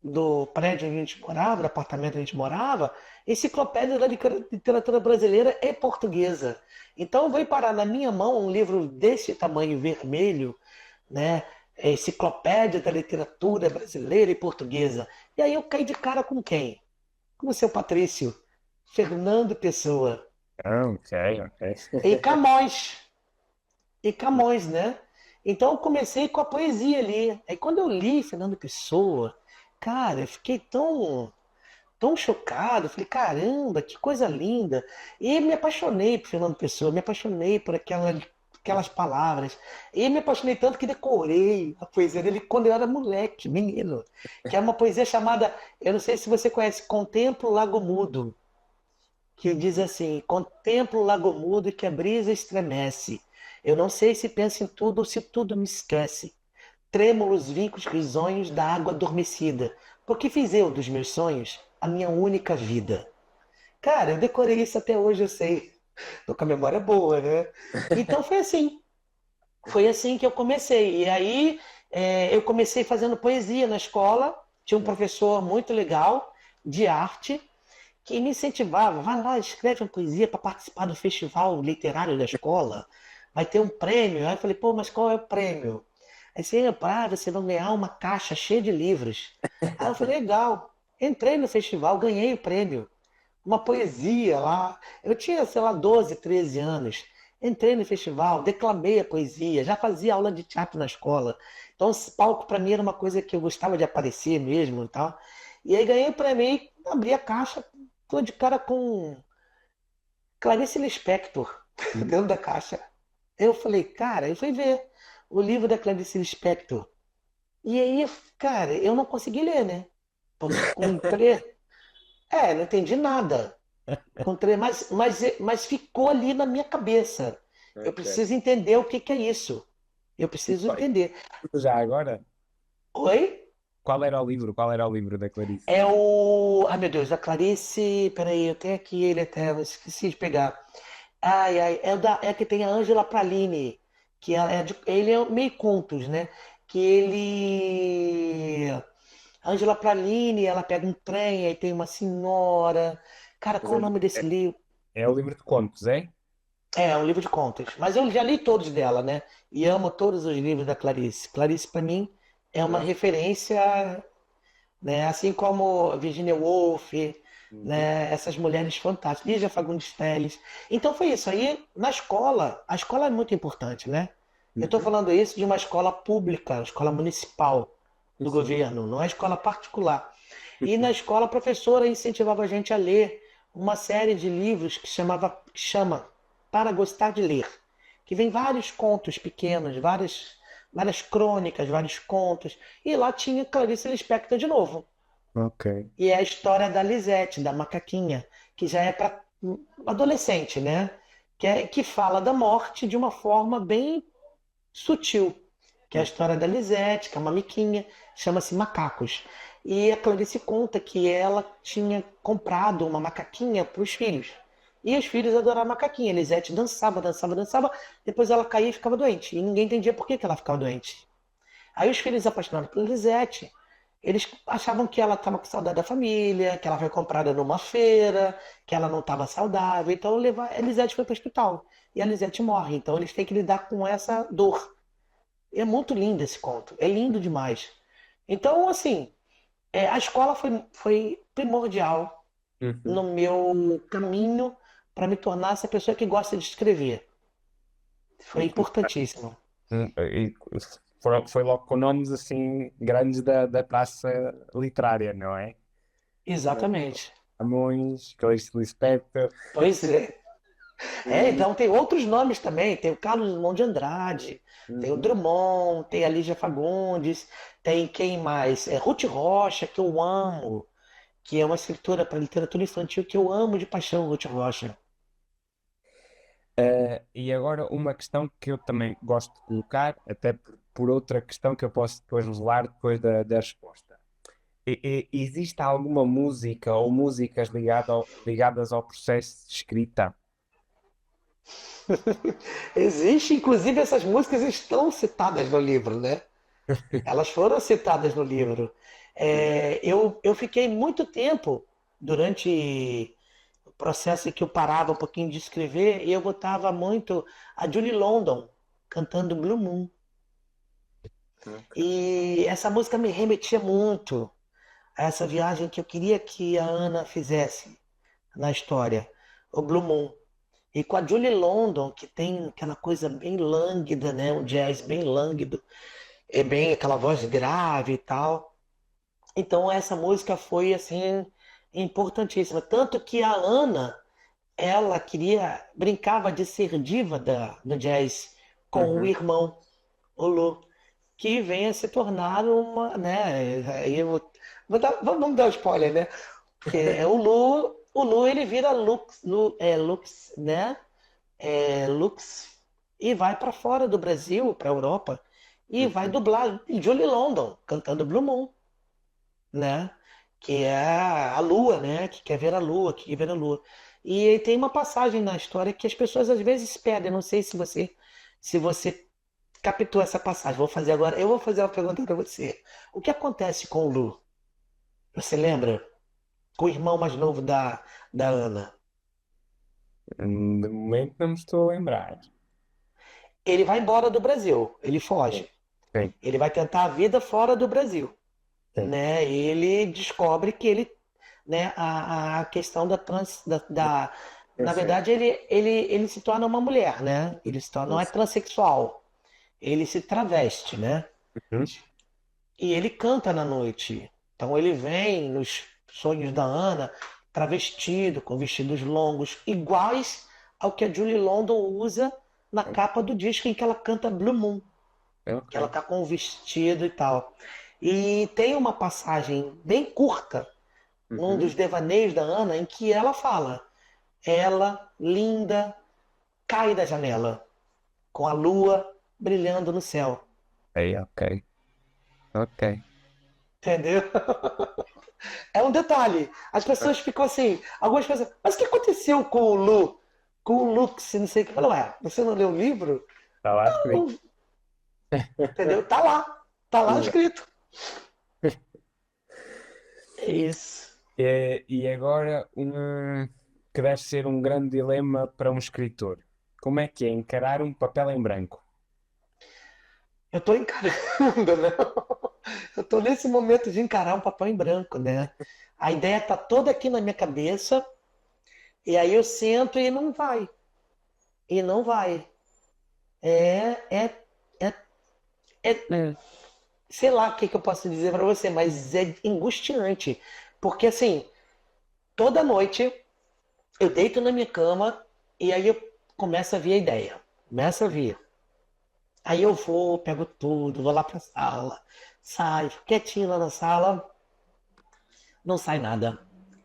do prédio onde a gente morava, do apartamento onde a gente morava, enciclopédia da literatura brasileira e portuguesa. Então veio parar na minha mão um livro desse tamanho vermelho, né? Enciclopédia da literatura brasileira e portuguesa. E aí eu caí de cara com quem? Com o seu Patrício, Fernando Pessoa. Ah, ok, ok. E Camões. E Camões, né? Então eu comecei com a poesia ali. Aí quando eu li Fernando Pessoa, cara, eu fiquei tão chocado. Falei, caramba, que coisa linda. E me apaixonei por Fernando Pessoa, me apaixonei por aquelas palavras. E me apaixonei tanto que decorei a poesia dele quando eu era moleque, menino. Que é uma poesia chamada, eu não sei se você conhece, Contemplo o Lago Mudo, que diz assim: Contemplo o lago mudo que a brisa estremece. Eu não sei se penso em tudo ou se tudo me esquece. Trêmulos vincos risonhos da água adormecida. Porque fiz eu dos meus sonhos a minha única vida. Cara, eu decorei isso até hoje, eu sei. Tô com a memória boa, né? Então foi assim que eu comecei. E aí eu comecei fazendo poesia na escola. Tinha um professor muito legal de arte que me incentivava. Vai lá, escreve uma poesia para participar do festival literário da escola. Vai ter um prêmio. Aí eu falei, pô, mas qual é o prêmio? Aí você, você vai ganhar uma caixa cheia de livros. Aí eu falei, legal. Entrei no festival, ganhei o prêmio. Uma poesia lá. Eu tinha, sei lá, 12, 13 anos. Entrei no festival, declamei a poesia, já fazia aula de teatro na escola. Então, esse palco para mim era uma coisa que eu gostava de aparecer mesmo e tal. E aí ganhei o prêmio e abri a caixa, tô de cara com Clarice Lispector dentro da caixa. Eu falei, cara, eu fui ver o livro da Clarice Lispector. E aí, cara, eu não consegui ler, né? Encontrei. Não entendi nada. Encontrei, mas ficou ali na minha cabeça. Eu Ok. preciso entender o que que é isso. Eu preciso Olha, entender. já agora, Oi? qual era o livro? Qual era o livro da Clarice? É o. Ai, meu Deus, a Clarice. Peraí, eu tenho aqui ele até, eu esqueci de pegar. Ai, ai, é que tem a Ângela Praline, que ele é meio contos, né? Que ele. A Ângela Praline, ela pega um trem, aí tem uma senhora. Cara, Mas qual o nome desse livro? é o livro de contos, é? É um livro de contos. Mas eu já li todos dela, né? E amo todos os livros da Clarice. Clarice, para mim, é uma Ah, referência, né? Assim como Virginia Woolf, uhum, né? Essas mulheres fantásticas. Lígia Fagundes Telles. Então foi isso. Aí, na escola, a escola é muito importante, né? Eu estou uhum, falando isso de uma escola pública, escola municipal do sim. governo, não é escola particular. E na Uhum. escola, a professora incentivava a gente a ler uma série de livros que chama Para Gostar de Ler, que vem vários contos pequenos, várias crônicas, vários contos. E lá tinha Clarice Lispector de novo. Ok. E é a história da Lisete, da macaquinha, que já é para adolescente, né? Que fala da morte de uma forma bem sutil, que é a história da Lisete, que é uma miquinha, chama-se Macacos. E a Clarice conta que ela tinha comprado uma macaquinha para os filhos. E os filhos adoravam a macaquinha. A Lisete dançava, dançava, dançava, depois ela caía e ficava doente. E ninguém entendia por que que ela ficava doente. Aí os filhos apaixonados por Lisete, eles achavam que ela estava com saudade da família, que ela foi comprada numa feira, que ela não estava saudável. Então a Lisete foi para o hospital. E a Lisete morre. Então eles têm que lidar com essa dor. É muito lindo esse conto, é lindo demais. Então, assim, a escola foi primordial Uhum. no meu caminho para me tornar essa pessoa que gosta de escrever. Foi importantíssimo. E foi logo com nomes assim grandes da praça literária, não é? Exatamente. Camões, Clarice Lispector. Pois é. E, Então tem outros nomes também. Tem o Carlos Drummond de Andrade, tem o uhum. Drummond, tem a Lígia Fagundes, tem quem mais? Ruth Rocha, que eu amo, que é uma escritora para literatura infantil que eu amo de paixão, Ruth Rocha. E agora uma questão que eu também gosto de colocar, até por outra questão que eu posso depois revelar depois da resposta. Existe alguma música ou músicas ligadas ao processo de escrita? Existe, inclusive essas músicas estão citadas no livro, né? Elas foram citadas no livro. Eu fiquei muito tempo durante o processo em que eu parava um pouquinho de escrever e eu botava muito a Julie London cantando Blue Moon. Ok. E essa música me remetia muito a essa viagem que eu queria que a Ana fizesse na história, o Blue Moon. E com a Julie London, que tem aquela coisa bem lânguida, né? Um jazz bem lânguido, é bem aquela voz grave e tal. Então essa música foi assim importantíssima, tanto que a Ana, ela brincava de ser diva do jazz com o Uhum. irmão, o Lu, que vem a se tornar uma, né? Aí vamos dar um spoiler, né? Porque é o Lu ele vira Lux, né? Lux e vai para fora do Brasil, para Europa e vai Uhum. dublar Julie London cantando Blue Moon, né? Que é a lua, né? Que quer ver a lua, que quer ver a lua. E tem uma passagem na história que as pessoas às vezes se perdem. Não sei se você captou essa passagem. Vou fazer agora. Eu vou fazer uma pergunta para você. O que acontece com o Lu? Você lembra? Com o irmão mais novo da Ana. De momento não me estou a lembrar. Ele vai embora do Brasil. Ele Sim, foge. sim, Ele vai tentar a vida fora do Brasil, sim. né? Ele descobre que ele, né, a questão Eu na sei. verdade ele se torna uma mulher, né? Ele se torna, não Eu é sei. transexual, ele se traveste, né? Uhum. E ele canta na noite. Então ele vem nos sonhos da Ana travestido, com vestidos longos, iguais ao que a Julie London usa na capa do disco em que ela canta Blue Moon, Ok. que ela tá com o vestido e tal. E tem uma passagem bem curta num dos Uhum. devaneios da Ana em que ela fala: ela, linda, cai da janela, com a lua brilhando no céu. Aí, ok. Ok. Entendeu? É um detalhe. As pessoas ficam assim, algumas pessoas, mas o que aconteceu com o Lu? Com o Lux, não sei o que. Eu falo, ué, você não leu o livro? Está lá escrito. Não, entendeu? Tá lá Exato. escrito. É isso. E agora, que deve ser um grande dilema para um escritor. Como é que é encarar um papel em branco? Eu tô encarando, né? Eu tô nesse momento de encarar um papel em branco, né? A ideia tá toda aqui na minha cabeça, e aí eu sento e não vai. E não vai. É, é, é, é, sei lá o que, que eu posso dizer para você, mas é angustiante. Porque assim, toda noite eu deito na minha cama e aí eu começo a vir a ideia. Começo a vir. Aí eu vou, pego tudo, vou lá pra sala, saio, fico quietinho lá na sala, não sai nada.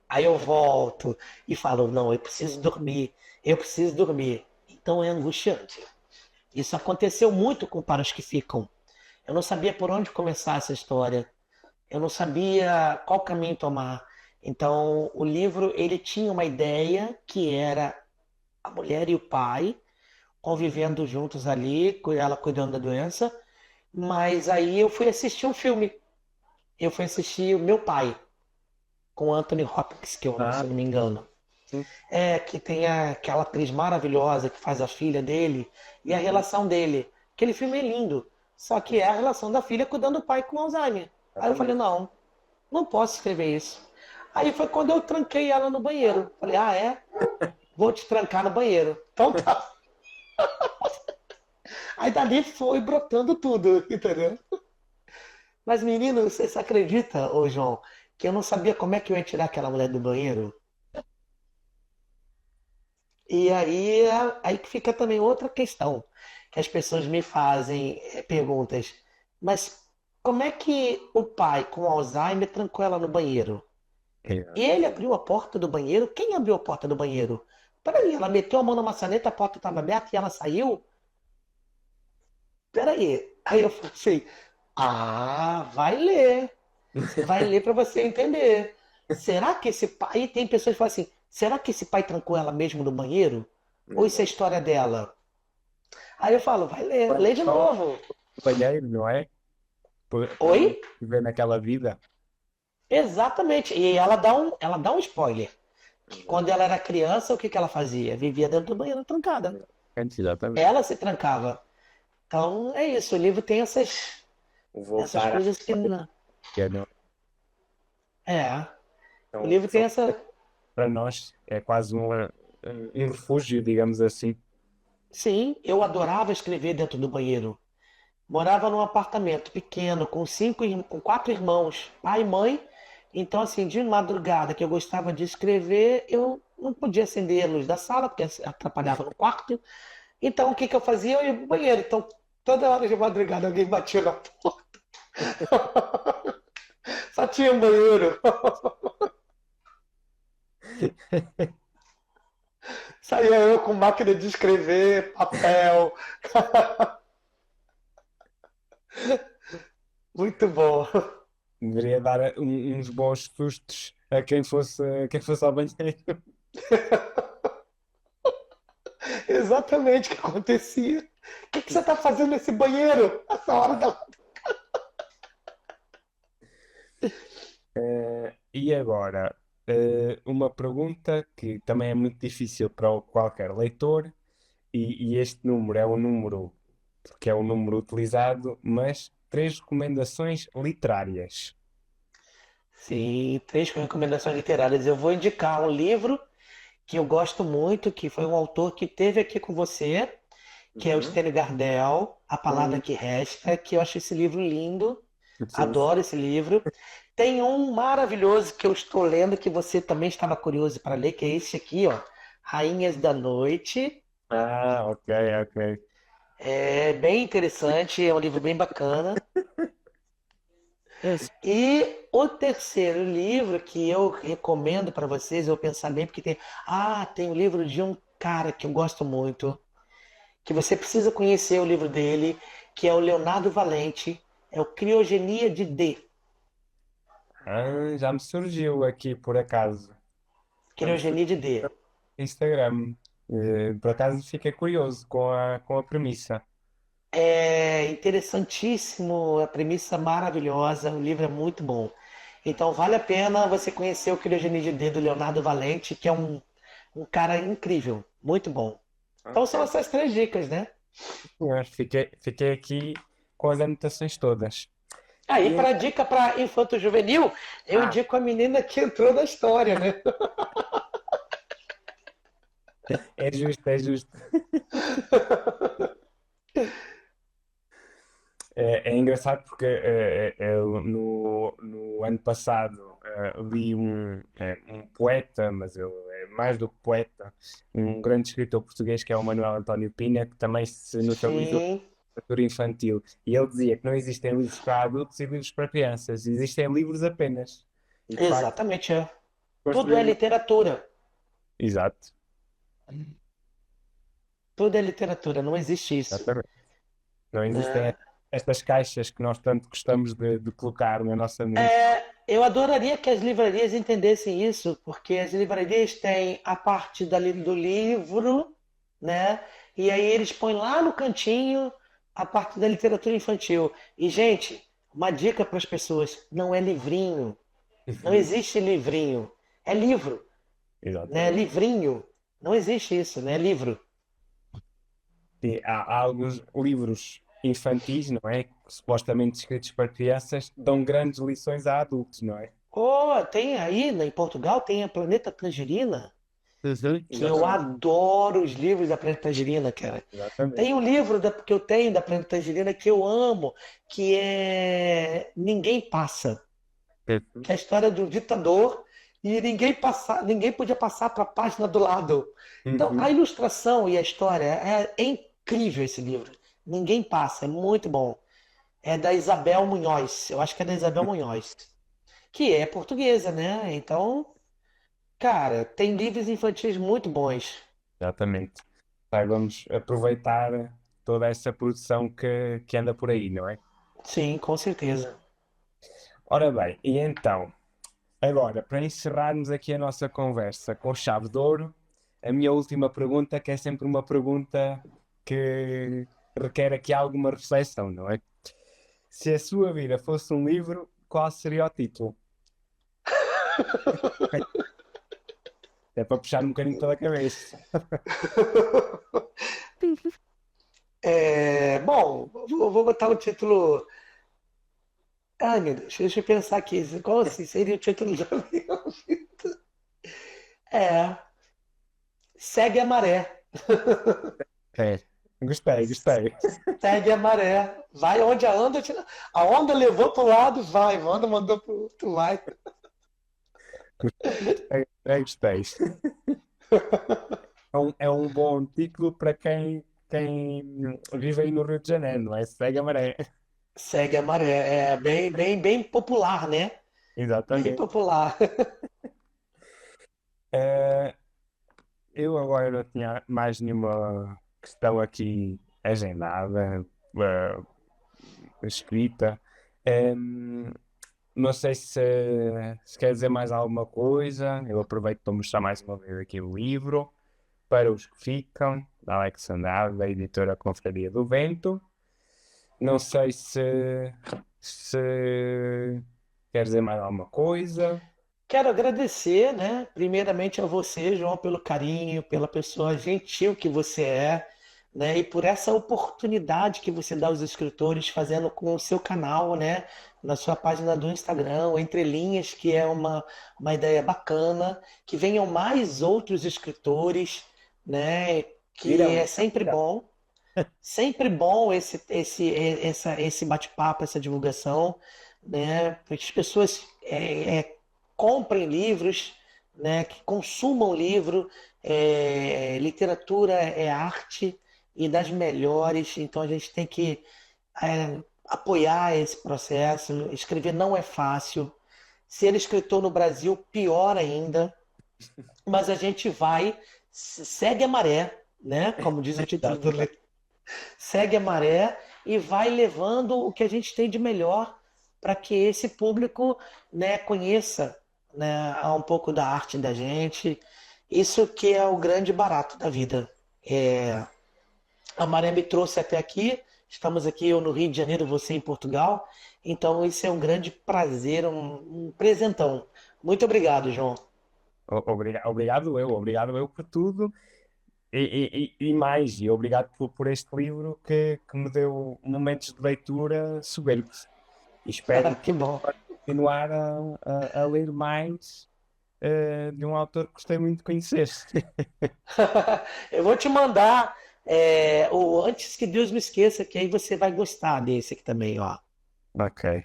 Aí eu volto e falo, não, eu preciso dormir, eu preciso dormir. Então é angustiante. Isso aconteceu muito com Para os que Ficam. Eu não sabia por onde começar essa história. Eu não sabia qual caminho tomar. Então, o livro ele tinha uma ideia que era a mulher e o pai convivendo juntos ali, ela cuidando da doença. Mas aí eu fui assistir um filme. Eu fui assistir o Meu Pai, com Anthony Hopkins, que eu, se Ah, eu não me engano. sim. É, que tem aquela atriz maravilhosa que faz a filha dele e a Uhum. relação dele. Aquele filme é lindo. Só que é a relação da filha cuidando do pai com Alzheimer. Aí eu falei, Exatamente. não, não posso escrever isso. Aí foi quando eu tranquei ela no banheiro. Falei, ah, é? Vou te trancar no banheiro. Então tá. Aí dali foi brotando tudo, entendeu? Mas menino, você se acredita, ô João, que eu não sabia como é que eu ia tirar aquela mulher do banheiro? E aí, aí que fica também outra questão, que as pessoas me fazem perguntas. Mas como é que o pai com Alzheimer trancou ela no banheiro? E Exato. ele abriu a porta do banheiro? Quem abriu a porta do banheiro? Peraí, ela meteu a mão na maçaneta, a porta estava aberta e ela saiu? Peraí. Aí eu falei assim, ah, vai ler para você entender. Será que esse pai. Aí tem pessoas que falam assim: será que esse pai trancou ela mesmo no banheiro? Ou isso é a Exato. história dela? Aí eu falo: vai ler, lê de Só novo. companheiro, não é? Por Oi? viver naquela vida. Exatamente. E ela dá um spoiler. Que quando Exato. ela era criança, o que que ela fazia? Vivia dentro do banheiro trancada. Exatamente. Ela se trancava. Então é isso. O livro tem O essas voltar à coisas que. vida, não é? É. O Então, livro tem essa. para nós é quase um refúgio, digamos assim. Sim, eu adorava escrever dentro do banheiro. Morava num apartamento pequeno, com 4 irmãos, pai e mãe. Então, assim, de madrugada que eu gostava de escrever, eu não podia acender a luz da sala, porque atrapalhava no quarto. Então, o que que eu fazia? Eu ia pro banheiro. Então, toda hora de madrugada alguém batia na porta. Só tinha um banheiro. Saía eu com máquina de escrever, papel. Muito bom. Deveria dar uns bons sustos a quem fosse ao banheiro. exatamente o que acontecia. O que que você está fazendo nesse banheiro? Essa hora da... E agora, uma pergunta que também é muito difícil para qualquer leitor, e este número é o número, porque é o número utilizado, mas três recomendações literárias. Sim, três recomendações literárias. Eu vou indicar um livro que eu gosto muito, que foi um autor que teve aqui com você, que é o Uhum. Stênio Gardel, A Palavra Hum, que Resta, que eu acho esse livro lindo, sim, sim. adoro esse livro. Tem um maravilhoso que eu estou lendo, que você também estava curioso para ler, que é esse aqui, ó, Rainhas da Noite. Ah, ok, ok. É bem interessante, é um livro bem bacana. E o terceiro livro que eu recomendo para vocês, eu pensar bem, porque tem o livro de um cara que eu gosto muito, que você precisa conhecer o livro dele, que é o Leonardo Valente, é o Criogenia de D. Já me surgiu aqui por acaso. Já me surgiu Criogenia de D. no Instagram. Por acaso fiquei curioso com a premissa. É interessantíssimo, a premissa maravilhosa, o livro é muito bom. Então vale a pena você conhecer o Criogenia de D do Leonardo Valente, que é um cara incrível, muito bom. Então são Ok. essas três dicas, né? Fiquei aqui com as anotações todas. Aí, E para então, dica para infanto juvenil, eu ah, indico a menina que entrou na história, né? é justo, é justo. É engraçado porque eu no ano passado li um poeta, mas ele é mais do que poeta, um grande escritor português que é o Manuel António Pina, que também se notabilizou Sim, na literatura infantil. E ele dizia que não existem livros para adultos e livros para crianças, existem livros apenas. E de facto, exatamente. É. Tudo é construir. literatura. Exato, Tudo é literatura, não existe isso, exatamente. Não existem né? estas caixas que nós tanto gostamos de colocar na nossa mente. É, eu adoraria que as livrarias entendessem isso, porque as livrarias têm a parte do livro, né? E aí eles põem lá no cantinho a parte da literatura infantil. E, gente, uma dica para as pessoas: não é livrinho, não existe livrinho, é livro, né? Exatamente. Livrinho, não existe isso, né? É livro. Há alguns livros infantis, não é? Que supostamente escritos para crianças, dão grandes lições a adultos, não é? Oh, tem aí, né, em Portugal, tem a Planeta Tangerina, Uhum. que eu Exatamente. adoro os livros da Planeta Tangerina, cara. Exatamente. Tem um livro que eu tenho da Planeta Tangerina que eu amo, que é Ninguém Passa, Uhum. que é a história do ditador e ninguém podia passar para a página do lado. Então, a Uhum. ilustração e a história é incrível esse livro. Ninguém passa, é muito bom. É da Isabel Munhoz, eu acho que é da Isabel Munhoz, que é portuguesa, né? Então, cara, tem livros infantis muito bons. Exatamente. Vai, vamos aproveitar toda essa produção que anda por aí, não é? Sim, com certeza. Ora bem, e então, agora, para encerrarmos aqui a nossa conversa com chave de ouro, a minha última pergunta, que é sempre uma pergunta que requer aqui alguma reflexão, não é? Se a sua vida fosse um livro, qual seria o título? É para puxar um bocadinho pela cabeça. Bom, vou botar o título. Ai, meu Deus, deixa eu pensar aqui. Qual assim, seria o título da minha vida? É, Segue a Maré. É, gostei, gostei. Segue a maré. Vai onde a onda levou para o lado, vai. A onda mandou para o outro, vai. Gostei. É um bom título para quem vive aí no Rio de Janeiro, não é? Segue a maré. Segue a maré. É bem popular, né? Bem Exatamente. popular. Eh, eu agora não tinha mais nenhuma questão aqui agendada, eh, escrita. Em, não sei se quer dizer mais alguma coisa. Eu aproveito para mostrar mais uma vez aqui o livro, para os que ficam, da Alexandre, da editora Confraria do Vento. Não sei se quer dizer mais alguma coisa. Quero agradecer, né, primeiramente a você, João, pelo carinho, pela pessoa gentil que você é, né, e por essa oportunidade que você dá aos escritores fazendo com o seu canal, né, na sua página do Instagram, o Entre Linhas, que é uma ideia bacana, que venham mais outros escritores, né, que Irão, é sempre bom esse bate-papo, essa divulgação, né, para que as pessoas comprem livros, né, que consumam livro. Literatura é arte e das melhores, então a gente tem que apoiar esse processo. Escrever não é fácil. Ser escritor no Brasil, pior ainda, mas a gente vai, segue a maré, né? Como diz o título do livro, segue a maré e vai levando o que a gente tem de melhor para que esse público, né, conheça, né, um pouco da arte da gente. Isso que é o grande barato da vida. A maré me trouxe até aqui. Estamos aqui, eu no Rio de Janeiro, você em Portugal. Então, isso é um grande prazer, um presentão. Muito obrigado, João. Obrigado eu por tudo e mais, e obrigado por este livro que me deu momentos de leitura soberbos. E espero Que bom. continuar a ler mais de um autor que gostei muito de conhecer. Eu vou te mandar o Antes que Deus Me Esqueça, que aí você vai gostar desse aqui também, ó. Ok.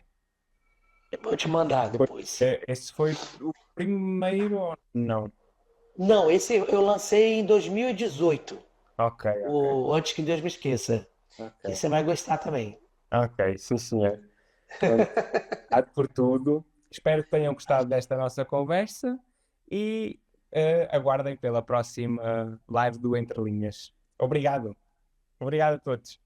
Eu vou te mandar depois. Esse foi o primeiro ou não? Não, esse eu lancei em 2018. Ok, ok, O Antes que Deus Me Esqueça. Que ok. você vai gostar também. Ok, sim senhor. Pronto, obrigado por tudo. Espero que tenham gostado desta nossa conversa e aguardem pela próxima live do Entre Linhas. Obrigado. Obrigado a todos.